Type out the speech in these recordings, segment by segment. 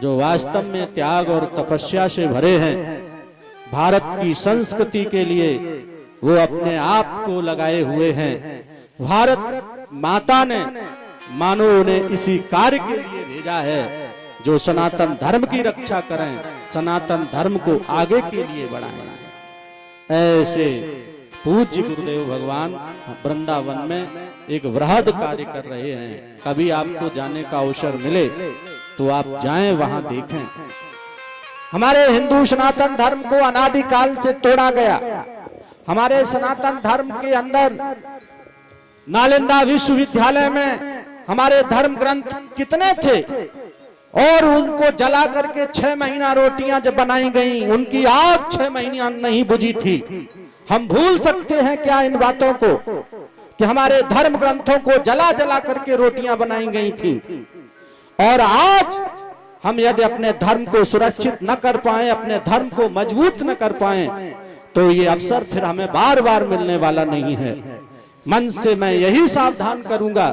जो वास्तव में त्याग और तपस्या से भरे हैं, भारत की संस्कृति के लिए वो अपने आप को लगाए हुए हैं। भारत माता ने मानो उन्हें इसी कार्य के लिए भेजा है, जो सनातन धर्म की रक्षा करें, सनातन धर्म को आगे के लिए बढ़ाएं। ऐसे पूज्य गुरुदेव भगवान वृंदावन में एक वृहद कार्य कर रहे हैं। कभी आपको जाने का अवसर मिले तो आप जाएं, वहां देखें। हमारे हिंदू सनातन धर्म को अनादिकाल से तोड़ा गया। हमारे सनातन धर्म के अंदर नालंदा विश्वविद्यालय में हमारे धर्म ग्रंथ कितने थे, और उनको जला करके 6 महीना रोटियां जब बनाई गई, उनकी आग 6 महीना नहीं बुझी थी। हम भूल सकते हैं क्या इन बातों को, कि हमारे धर्म ग्रंथों को जला जला करके रोटियां बनाई गई थी। और आज हम यदि अपने धर्म को सुरक्षित न कर पाए, अपने धर्म को मजबूत न कर पाए, तो ये अवसर फिर हमें बार बार मिलने वाला नहीं है। मन से मैं यही सावधान करूंगा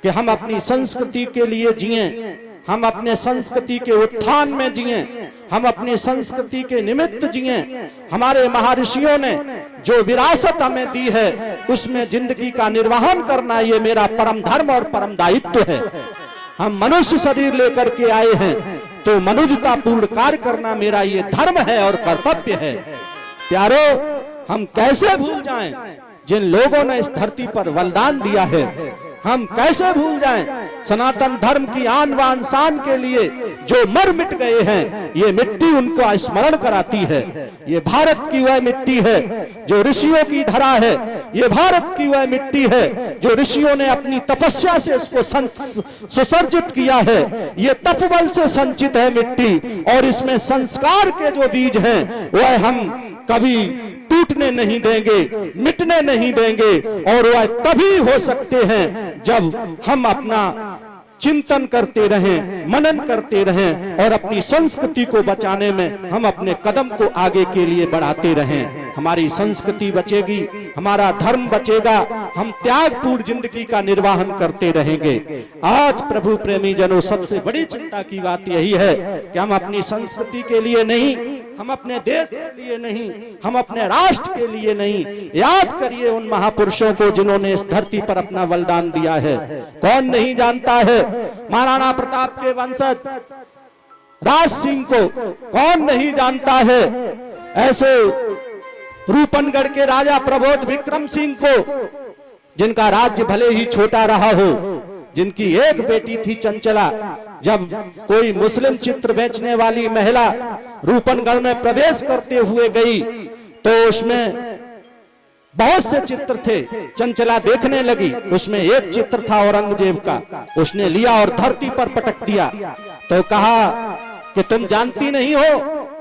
कि हम अपनी संस्कृति के लिए जिएं, हम अपने संस्कृति के उत्थान में जिएं, हम अपनी संस्कृति के निमित्त जिएं। हमारे महर्षियों ने जो विरासत हमें दी है, उसमें जिंदगी का निर्वहन करना ये मेरा परम धर्म और परम दायित्व है। हम मनुष्य शरीर लेकर के आए हैं, तो मनुष्यता पूर्ण कार्य करना मेरा ये धर्म है और कर्तव्य है। प्यारो, हम कैसे भूल जाएं जिन लोगों ने इस धरती पर बलिदान दिया है। हम कैसे भूल जाएं सनातन धर्म की आन बान शान के लिए जो मर मिट गए हैं। ये मिट्टी उनको स्मरण कराती है। ये भारत की वह मिट्टी है जो ऋषियों की धरा है। ये भारत की वह मिट्टी है जो ऋषियों ने अपनी तपस्या से इसको सुसर्जित किया है। ये तपबल से संचित है मिट्टी, और इसमें संस्कार के जो बीज हैं वह हम कभी टूटने नहीं देंगे, मिटने नहीं देंगे। और वह तभी हो सकते हैं जब हम अपना चिंतन करते रहें, मनन करते रहें, और अपनी संस्कृति को बचाने में हम अपने कदम को आगे के लिए बढ़ाते रहें। हमारी संस्कृति बचेगी, हमारा धर्म बचेगा, हम त्यागपूर्ण जिंदगी का निर्वाहन करते रहेंगे। आज प्रभु प्रेमी जनों, सबसे बड़ी चिंता की बात यही है कि हम अपनी संस्कृति के लिए नहीं, हम अपने देश के लिए नहीं, हम अपने राष्ट्र के लिए नहीं, याद करिए उन महापुरुषों को जिन्होंने इस धरती पर अपना बलिदान दिया है। कौन नहीं जानता है महाराणा प्रताप के वंशज राज सिंह को, कौन नहीं जानता है ऐसे रूपनगढ़ के राजा प्रबोध विक्रम सिंह को, जिनका राज्य भले ही छोटा रहा हो, जिनकी एक बेटी थी चंचला। जब कोई मुस्लिम चित्र बेचने वाली महिला रूपनगढ़ में प्रवेश करते हुए गई, तो उसमें बहुत से चित्र थे। चंचला देखने लगी, उसमें एक चित्र था औरंगजेब का। उसने लिया और धरती पर पटक दिया, तो कहा कि तुम जानती नहीं हो,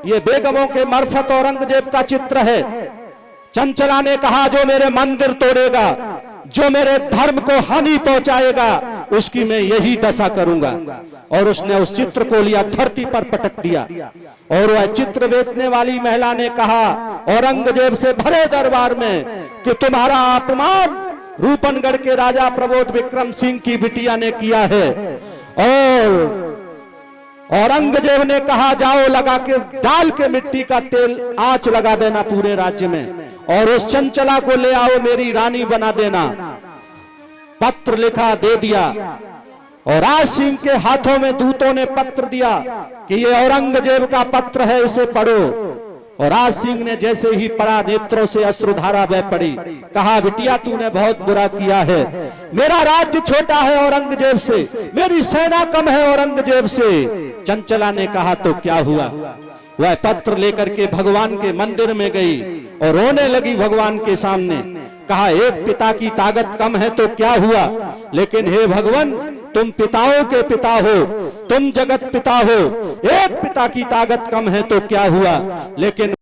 ये बेगमों के मार्फत औरंगजेब का चित्र है। चंचला ने कहा, जो मेरे मंदिर तोड़ेगा, जो मेरे धर्म को हानि पहुंचाएगा, उसकी मैं यही दशा करूंगा। और उसने उस चित्र को लिया, धरती पर पटक दिया। और वह चित्र बेचने वाली महिला ने कहा औरंगजेब से भरे दरबार में कि तुम्हारा अपमान रूपनगढ़ के राजा प्रबोध विक्रम सिंह की बिटिया ने किया है। और औरंगजेब ने कहा, जाओ लगा के डाल के मिट्टी का तेल आंच लगा देना पूरे राज्य में, और उस चंचला को ले आओ, मेरी रानी बना देना। पत्र लिखा, दे दिया, और राज सिंह के हाथों में दूतों ने पत्र दिया कि ये औरंगजेब का पत्र है, इसे पढ़ो। और राज सिंह ने जैसे ही पढ़ा, नेत्रों से अश्रुधारा बह पड़ी। कहा, बिटिया तूने बहुत बुरा किया है, मेरा राज्य छोटा है औरंगजेब से, मेरी सेना कम है औरंगजेब से। चंचला ने कहा, तो क्या हुआ? वह पत्र लेकर के भगवान के मंदिर में गई और रोने लगी भगवान के सामने। कहा, एक पिता की ताकत कम है तो क्या हुआ, लेकिन हे भगवान, तुम पिताओं के पिता हो, तुम जगत पिता हो, एक पिता की ताकत कम है तो क्या हुआ, लेकिन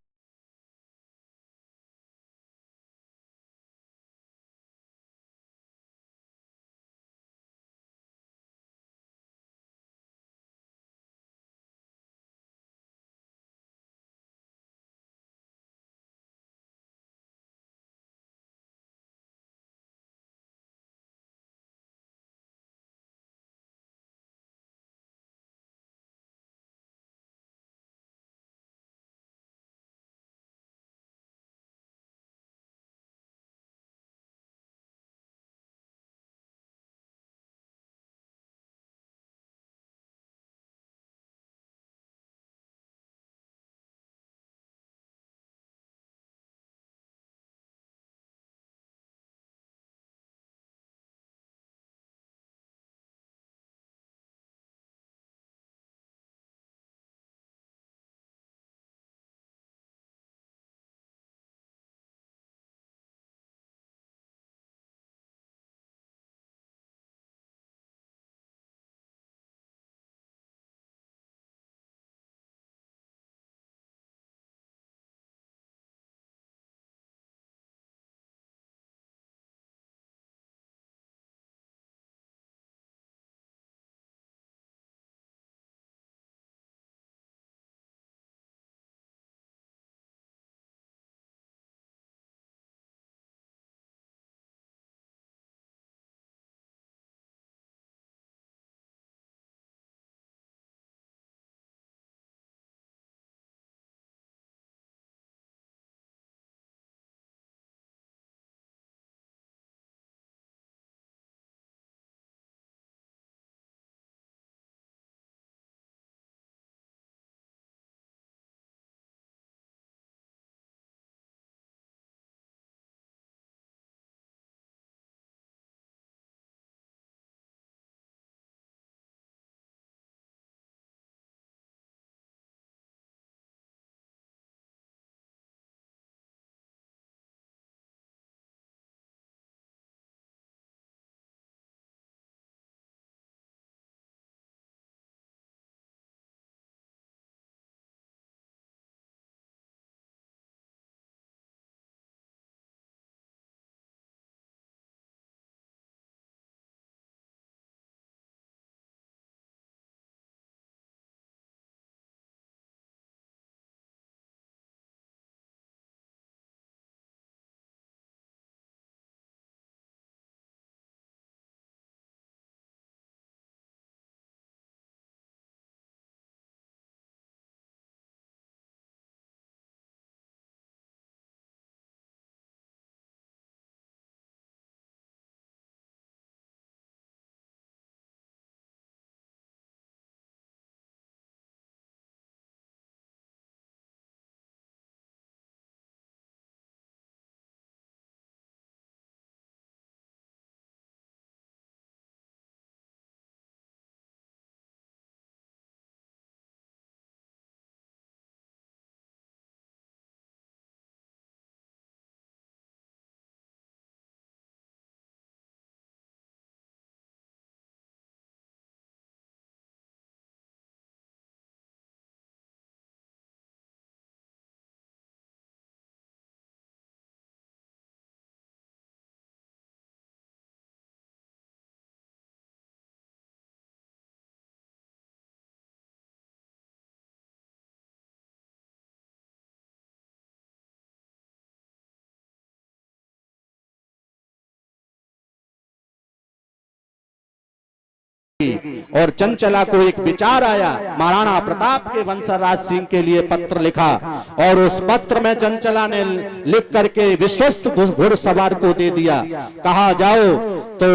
डालेगी। और चंचला को एक विचार आया, महाराणा प्रताप के वंशराज सिंह के लिए पत्र लिखा और उस पत्र में चंचला ने लिख करके विश्वस्त घुड़सवार को दे दिया, कहा जाओ। तो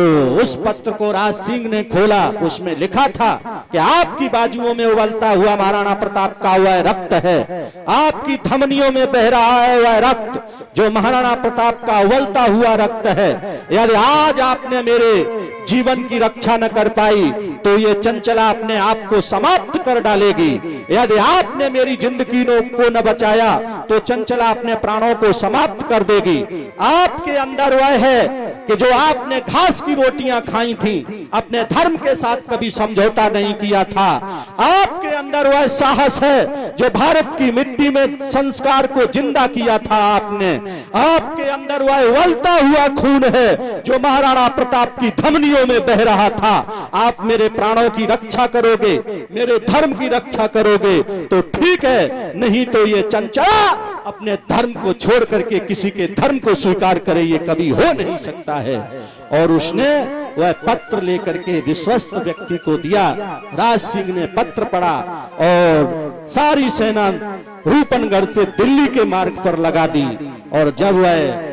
उस पत्र को राज सिंह ने खोला, उसमें लिखा था कि आपकी बाजुओं में उबलता हुआ महाराणा प्रताप का हुआ रक्त है, आपकी धमनियों में बह रहा है वह रक्त जो महाराणा प्रताप का उबलता हुआ रक्त है। यदि आज आपने मेरे जीवन की रक्षा न कर पाई तो ये चंचला अपने आप को समाप्त कर डालेगी। यदि आपने मेरी जिंदगी को न बचाया तो चंचला अपने प्राणों को समाप्त कर देगी। आपके अंदर वह है कि जो आपने घास की रोटियां खाई थी, अपने धर्म के साथ कभी समझौता नहीं किया था। आपके अंदर वह साहस है जो भारत की मिट्टी में संस्कार को जिंदा किया था आपने। आपके अंदर वह उबलता हुआ खून है जो महाराणा प्रताप की धमनियों में बह रहा था। आप मेरे प्राणों की रक्षा करोगे, मेरे धर्म की रक्षा करोगे तो ठीक है, नहीं तो ये चंचला अपने धर्म को छोड़ करके किसी के धर्म को स्वीकार करे, ये कभी हो नहीं सकता है। और उसने वह पत्र लेकर के विश्वस्त व्यक्ति को दिया। राज सिंह ने पत्र पढ़ा और सारी सेना रूपनगढ़ से दिल्ली के मार्ग पर लगा दी। और जब वह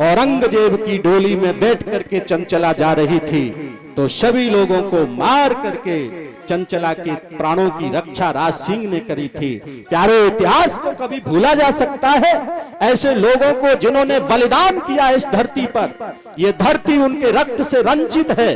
औरंगजेब की डोली में बैठ करके चंचला जा रही थी तो सभी लोगों को मार करके चंचला के प्राणों की रक्षा राज सिंह ने करी थी। प्यारे, इतिहास को कभी भूला जा सकता है? ऐसे लोगों को जिन्होंने बलिदान किया इस धरती पर, ये धरती उनके रक्त से रंजित है,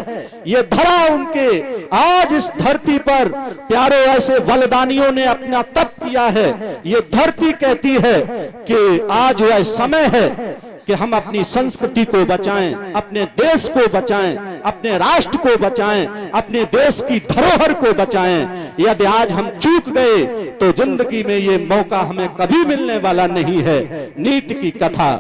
ये धरा उनके, आज इस धरती पर प्यारे ऐसे बलिदानियों ने अपना तप किया है। ये धरती कहती है कि आज वह समय है कि हम अपनी संस्कृति को बचाएं, अपने देश को बचाएं, अपने राष्ट्र को बचाएं, अपने देश की धरोहर को बचाएं। यदि आज हम चूक गए तो जिंदगी में ये मौका हमें कभी मिलने वाला नहीं है। नीति की कथा,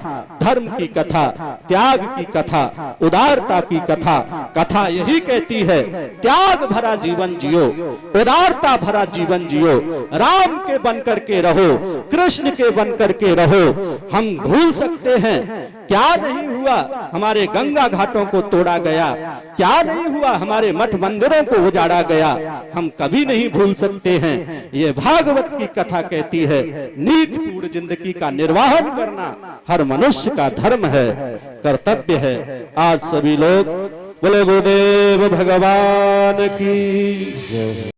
धर्म की कथा, त्याग की कथा, उदारता की कथा, कथा यही कहती है त्याग भरा जीवन जियो, उदारता भरा जीवन जियो, राम के बन करके रहो, कृष्ण के बन करके रहो। हम भूल सकते हैं क्या नहीं हुआ, हमारे गंगा घाटों को तोड़ा गया, क्या नहीं हुआ, हमारे मठ मंदिरों को उजाड़ा गया, हम कभी नहीं भूल सकते हैं। ये भागवत की कथा कहती है नीतिपूर्ण जिंदगी का निर्वाहन करना हर मनुष्य का धर्म है, कर्तव्य है। आज सभी लोग बोले गुरुदेव भगवान की जय।